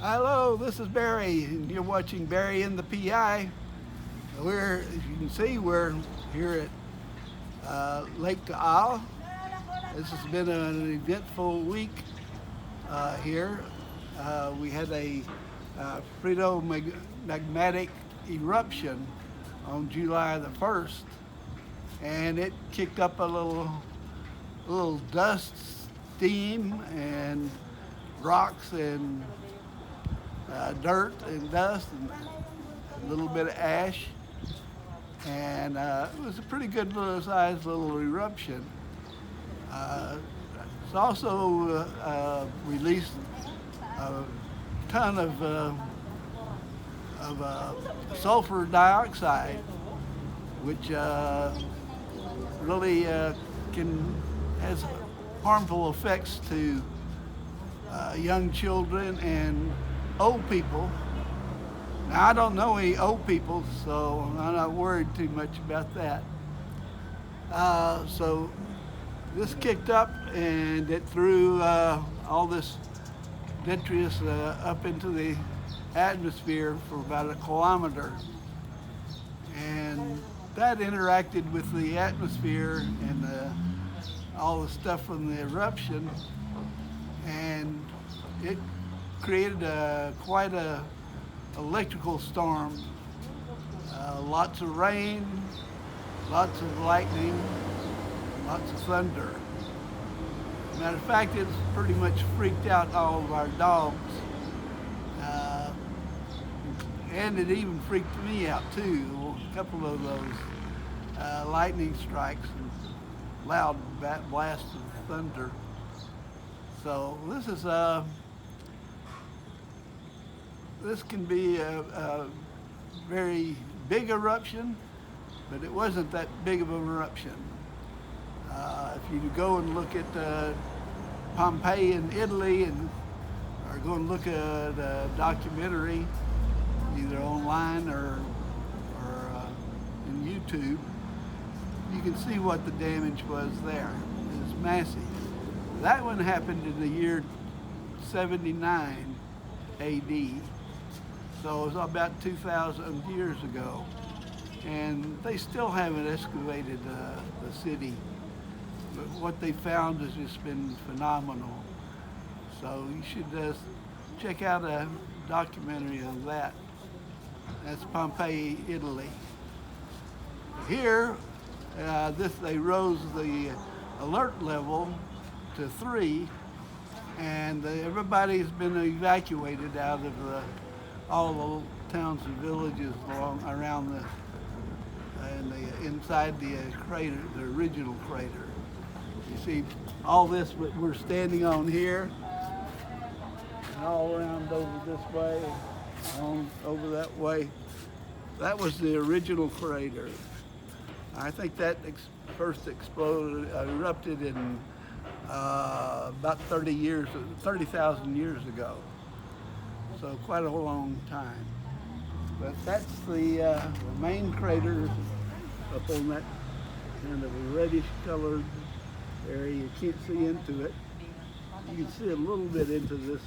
Hello, this is Barry, and you're watching Barry in the PI. As you can see, we're here at Lake Taal. This has been an eventful week here. We had a magmatic eruption on July the 1st, and it kicked up a little dust, steam, and rocks and dirt and dust and a little bit of ash, and it was a pretty good sized little eruption. It's also released a ton of sulfur dioxide, which really has harmful effects to young children and old people. Now, I don't know any old people, so I'm not worried too much about that. So this kicked up and it threw all this detritus up into the atmosphere for about a kilometer. And that interacted with the atmosphere and all the stuff from the eruption, and it created quite a electrical storm. Lots of rain, lots of lightning, lots of thunder. Matter of fact, it's pretty much freaked out all of our dogs. And it even freaked me out too. A couple of those lightning strikes and loud blasts of thunder. So this can be a very big eruption, but it wasn't that big of an eruption. If you go and look at Pompeii in Italy, or go and look at a documentary, either online or in YouTube, you can see what the damage was there. It's massive. That one happened in the year 79 AD. So it was about 2,000 years ago. And they still haven't excavated the city. But what they found has just been phenomenal. So you should check out a documentary of that. That's Pompeii, Italy. Here, they rose the alert level to 3, and everybody's been evacuated out of all the towns and villages around inside the crater, the original crater. You see all this we're standing on here, and all around over this way, on over that way. That was the original crater. I think that first erupted in about 30,000 years ago. So quite a long time. But that's the main crater up on that kind of a reddish colored area. You can't see into it. You can see a little bit into this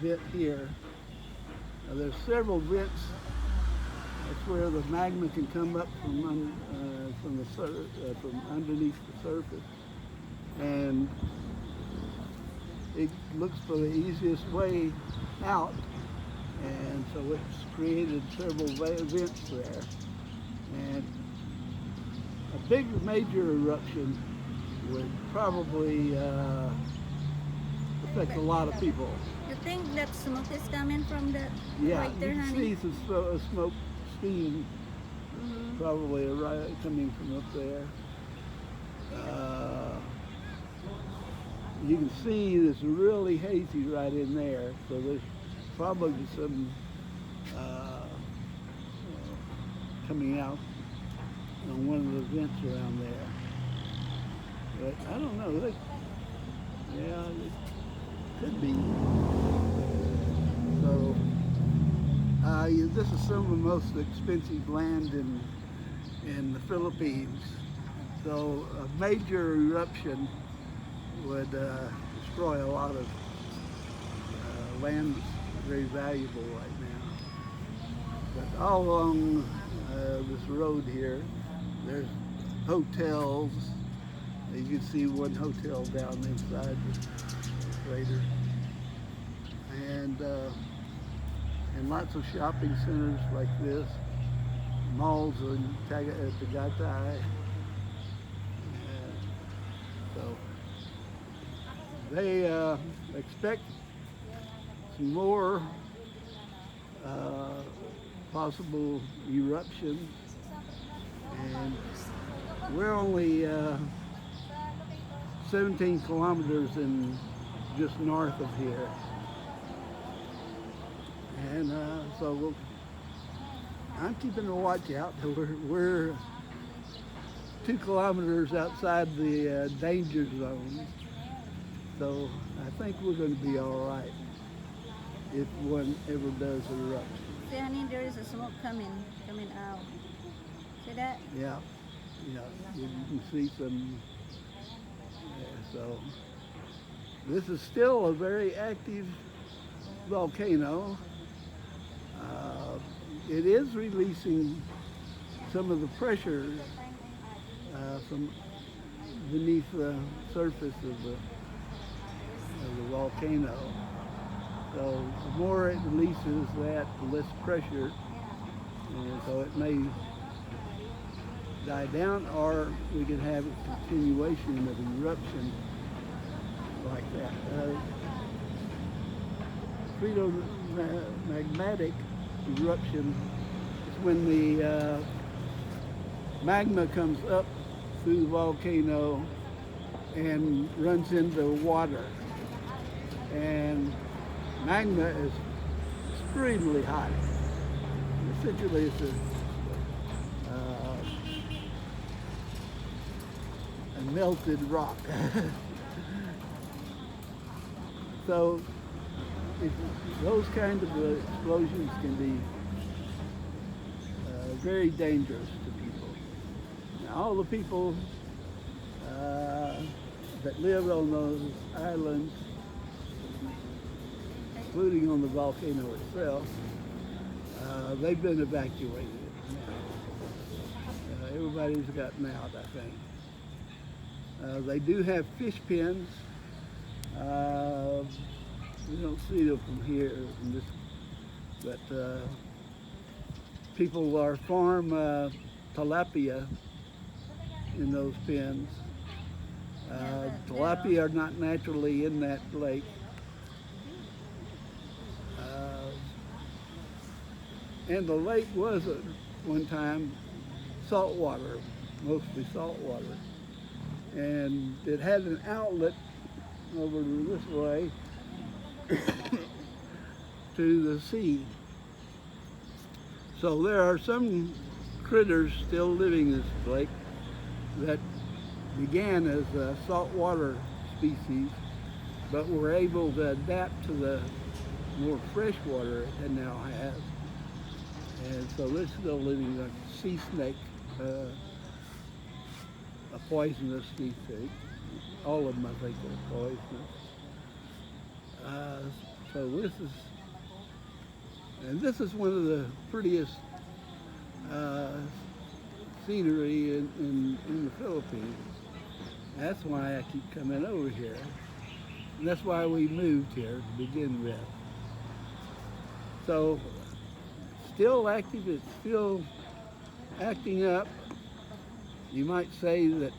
vent here. Now, there's several vents. That's where the magma can come up from underneath the surface, and it looks for the easiest way out, and so it's created several vents there. And a big major eruption would probably affect a lot of people. You think that smoke is coming from the Yeah, right there, you can honey? see some smoke, steam, probably coming from up there. You can see this really hazy right in there, so there's probably some coming out on one of the vents around there. But I don't know. Yeah, it could be. So this is some of the most expensive land in the Philippines. So a major eruption would destroy a lot of land's very valuable right now. But all along this road here, there's hotels. You can see one hotel down inside the crater. And lots of shopping centers like this, malls in Tagaytay. So they expect some more possible eruptions, and we're only 17 kilometers in just north of here, and so I'm keeping a watch out. We're 2 kilometers outside the danger zone, so I think we're going to be all right if one ever does erupt. See, honey, there is a smoke coming out. See that? Yeah, yeah, you can see some. So this is still a very active volcano. It is releasing some of the pressure from beneath the surface of the volcano. So the more it releases that, the less pressure, and so it may die down, or we can have a continuation of eruption like that. Magmatic eruption is when the magma comes up through the volcano and runs into water. And magma is extremely hot. Essentially, it's a melted rock. So those kinds of explosions can be very dangerous to people. Now, all the people that live on those islands, including on the volcano itself, they've been evacuated. Everybody's gotten out, I think. They do have fish pens. We don't see them from here, but people are farm tilapia in those pens. Tilapia are not naturally in that lake. And the lake was at one time salt water, mostly salt water. And it had an outlet over this way to the sea. So there are some critters still living in this lake that began as a saltwater species, but were able to adapt to the more fresh water it now has. And so they're still living like sea snake, a poisonous sea snake. All of them, I think, are poisonous. So this is one of the prettiest scenery in the Philippines. That's why I keep coming over here. And that's why we moved here to begin with. So, still active, it's still acting up. You might say that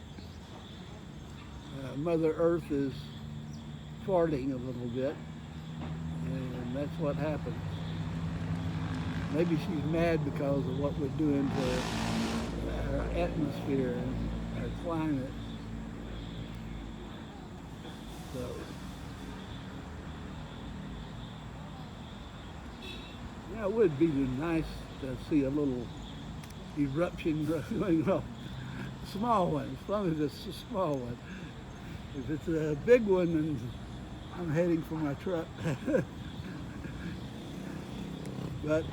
Mother Earth is farting a little bit, and that's what happens. Maybe she's mad because of what we're doing to our atmosphere and our climate. So, yeah, it would be nice to see a little eruption going off. A small one, as long as it's a small one. If it's a big one, then I'm heading for my truck. But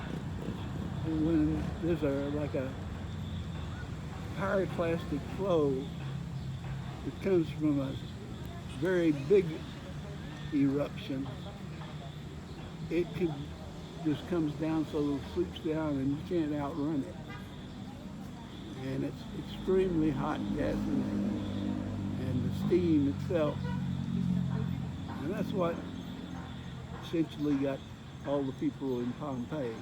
when there's like a pyroclastic flow, it comes from a very big eruption, it could just comes down, so it sweeps down and you can't outrun it. And it's extremely hot gas and the steam itself. And that's what essentially got all the people in Pompeii,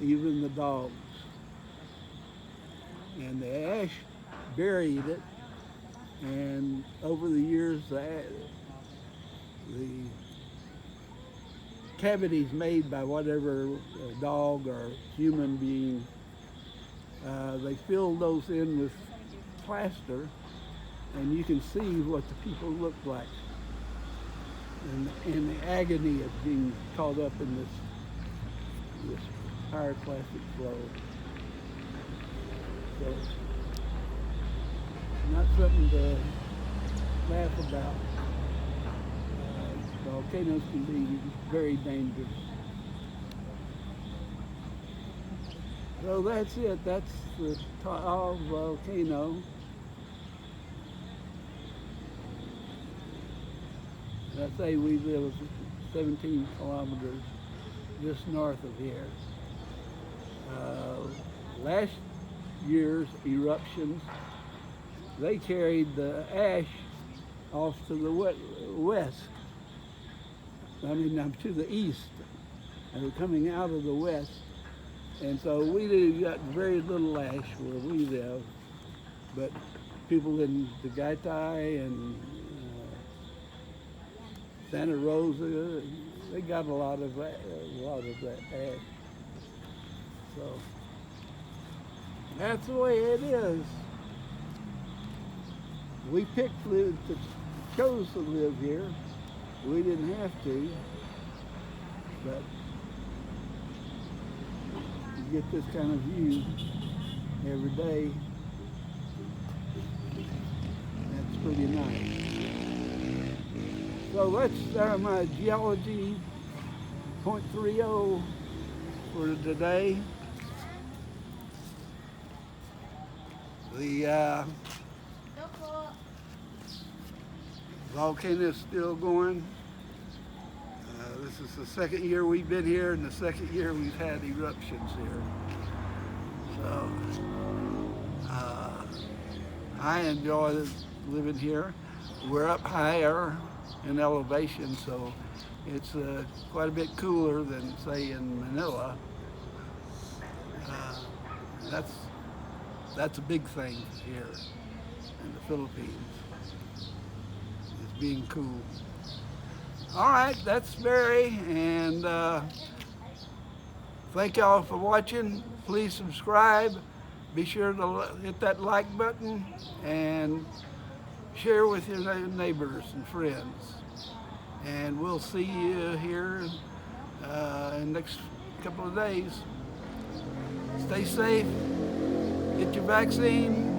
even the dogs. And the ash buried it, and over the years the cavities made by whatever dog or human being, they filled those in with plaster, and you can see what the people looked like, and the agony of being caught up in this pyroclastic flow. So it's not something to laugh about. Volcanoes can be very dangerous. So that's it. That's the Taal Volcano. I say we live 17 kilometers just north of here. Last year's eruptions, they carried the ash off to the west. I mean, to the east. They were coming out of the west. And so we got very little ash where we live. But people in the Gaitai and Santa Rosa, they got a lot of that ash. So that's the way it is. We chose to live here. We didn't have to, but you get this kind of view every day. That's pretty nice. So that's my geology 0.30 for today. The volcano is still going. This is the second year we've been here and the second year we've had eruptions here. So I enjoy living here. We're up higher in elevation, so it's quite a bit cooler than, say, in Manila. That's a big thing here in the Philippines. It's being cool. All right, that's Barry, and thank y'all for watching. Please subscribe. Be sure to hit that like button and share with your neighbors and friends. And we'll see you here in the next couple of days. Stay safe, get your vaccine,